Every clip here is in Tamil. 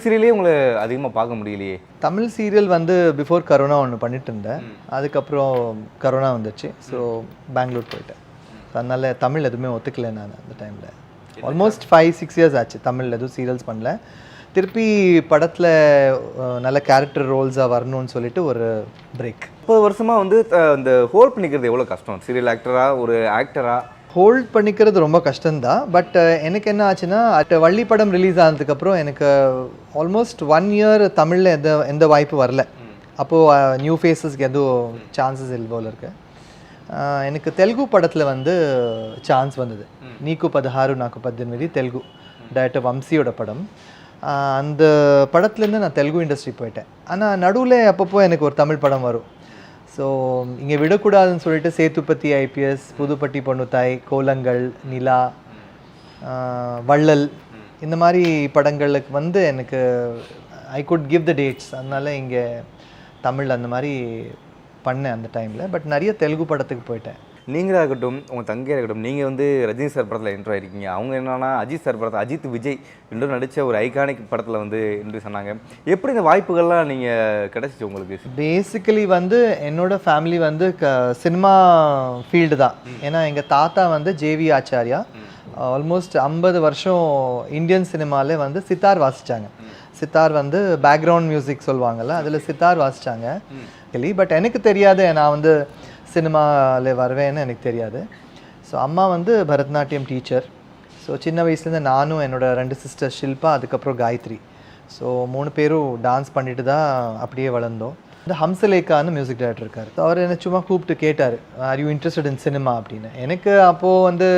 சீரியலே உங்களை அதிகமாக பார்க்க முடியலையே. தமிழ் சீரியல் வந்து பிஃபோர் கரோனா ஒன்று பண்ணிட்டு இருந்தேன். அதுக்கப்புறம் கரோனா வந்துச்சு. ஸோ பெங்களூர் போயிட்டேன். அதனால தமிழ் எதுவுமே ஒத்துக்கல நான் அந்த டைமில். ஆல்மோஸ்ட் 5-6 இயர்ஸ் ஆச்சு தமிழில் எதுவும் சீரியல்ஸ் பண்ணல. திருப்பி படத்தில் நல்ல கேரக்டர் ரோல்ஸாக வரணும்னு சொல்லிட்டு ஒரு பிரேக். 30 வருஷமாக வந்து இந்த ஹோல்ட் பண்ணிக்கிறது எவ்வளோ கஷ்டம்? சீரியல் ஆக்டராக ஒரு ஆக்டராக ஹோல்ட் பண்ணிக்கிறது ரொம்ப கஷ்டம்தான். பட் எனக்கு என்ன ஆச்சுன்னா வள்ளி படம் ரிலீஸ் ஆனதுக்கப்புறம் எனக்கு ஆல்மோஸ்ட் 1 இயர் தமிழில் எந்த வாய்ப்பு வரல. அப்போது நியூ ஃபேஸஸ்க்கு எதுவும் சான்சஸ் இல்லை இருக்கு. எனக்கு தெலுங்கு படத்தில் வந்து சான்ஸ் வந்தது. நீக்கு 16 నాకు 18 தெலுங்கு டைரக்டர் வம்சியோட படம். அந்த படத்துலேருந்து நான் தெலுங்கு இண்டஸ்ட்ரி போயிட்டேன். ஆனால் நடுவில் அப்பப்போ எனக்கு ஒரு தமிழ் படம் வரும். ஸோ இங்கே விடக்கூடாதுன்னு சொல்லிட்டு சேத்துப்பத்தி ஐபிஎஸ், புதுப்பட்டி பொண்ணுத்தாய், கோலங்கள், நிலா, வள்ளல் இந்த மாதிரி படங்களுக்கு வந்து எனக்கு I could give the dates. அதனால இங்கே தமிழ் அந்த மாதிரி பண்ணேன் அந்த டைமில். பட் நிறைய தெலுங்கு படத்துக்கு போயிட்டேன். நீங்களாக இருக்கட்டும், உங்கள் தங்கையாக இருக்கட்டும், நீங்கள் வந்து ரஜினி சார் படத்தில் என்ட்ரு ஆகிருக்கீங்க. அவங்க என்னன்னா அஜித் சார் படத்தில் அஜித் விஜய் ரெண்டும் நடித்த ஒரு ஐகானிக் படத்தில் வந்து என்ட்ரி சொன்னாங்க. எப்படி இந்த வாய்ப்புகள்லாம் நீங்கள் கிடச்சிச்சு உங்களுக்கு? பேசிக்கலி வந்து என்னோடய ஃபேமிலி வந்து சினிமா ஃபீல்டு தான். ஏன்னா எங்கள் தாத்தா வந்து ஜேவி ஆச்சாரியா ஆல்மோஸ்ட் 50 வருஷம் இந்தியன் சினிமாவில் வந்து சித்தார் வாசித்தாங்க. சித்தார் வந்து பேக்ரவுண்ட் மியூசிக் சொல்லுவாங்கள்ல, அதில் சித்தார் வாசித்தாங்க. பட் எனக்கு தெரியாது நான் வந்து சினிமாவில் வருவேன்னு எனக்கு தெரியாது. ஸோ அம்மா வந்து பரதநாட்டியம் டீச்சர். ஸோ சின்ன வயசுலேருந்து நானும் என்னோடய 2 சிஸ்டர் ஷில்பா, அதுக்கப்புறம் காயத்ரி, ஸோ 3 பேரும் டான்ஸ் பண்ணிட்டு தான் அப்படியே வளர்ந்தோம். இந்த ஹம்சலேகான்னு மியூசிக் டைரக்டர் இருக்கார். அவர் என்னை சும்மா கூப்பிட்டு கேட்டார், are you interested in cinema அப்படின்னு. எனக்கு அப்போது வந்து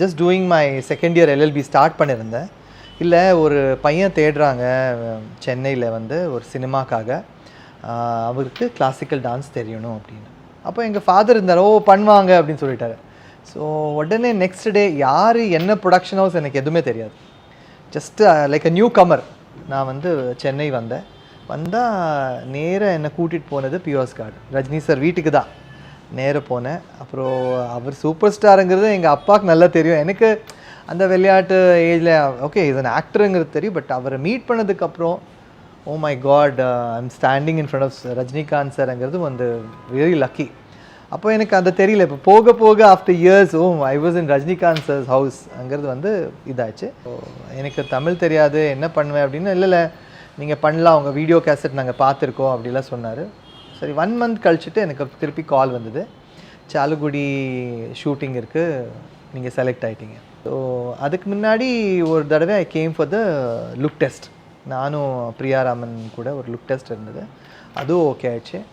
just doing my second year LLB start பண்ணியிருந்தேன். இல்லை ஒரு பையன் தேடுறாங்க சென்னையில் வந்து ஒரு சினிமாக்காக, அவருக்கு கிளாசிக்கல் டான்ஸ் தெரியணும் அப்படின்னு. அப்போ எங்கள் ஃபாதர் இருந்தார், பண்ணுவாங்க அப்படின்னு சொல்லிட்டாரு. ஸோ உடனே நெக்ஸ்ட் டே யார் என்ன ப்ரொடக்ஷன் ஹவுஸ் எனக்கு எதுவுமே தெரியாது. Just like a new comer. நான் வந்து சென்னை வந்தால் நேராக என்னை கூட்டிகிட்டு போனது பியோஸ் கார்டு, ரஜினி சார் வீட்டுக்கு தான் நேராக போனேன். அப்புறம் அவர் சூப்பர் ஸ்டாருங்கிறது எங்கள் அப்பாவுக்கு நல்லா தெரியும். எனக்கு அந்த விளையாட்டு ஏஜில் ஓகே இது an ஆக்டருங்கிறது தெரியும். பட் அவரை மீட் பண்ணதுக்கப்புறம் oh my God, I'm standing in front of Rajinikanth சார்ங்கிறது வந்து வெரி லக்கி. அப்போ எனக்கு அது தெரியல. இப்போ போக போக after years I was in Rajinikanth sir's ஹவுஸ்ங்கிறது வந்து இதாச்சு. எனக்கு தமிழ் தெரியாது, என்ன பண்ணுவேன் அப்படின்னு. இல்லை நீங்கள் பண்ணலாம், உங்கள் வீடியோ கேசட் நாங்கள் பார்த்துருக்கோம் அப்படிலாம் சொன்னார். சரி 1 மந்த் கழிச்சுட்டு எனக்கு திருப்பி கால் வந்தது, சாலுகுடி ஷூட்டிங் இருக்குது, நீங்கள் செலக்ட் ஆகிட்டீங்க. ஸோ அதுக்கு முன்னாடி ஒரு தடவை I came for the look test. நானும் பிரியாராமன் கூட ஒரு லுக் டெஸ்ட் இருந்தது, அதுவும் ஓகே ஆயிடுச்சு.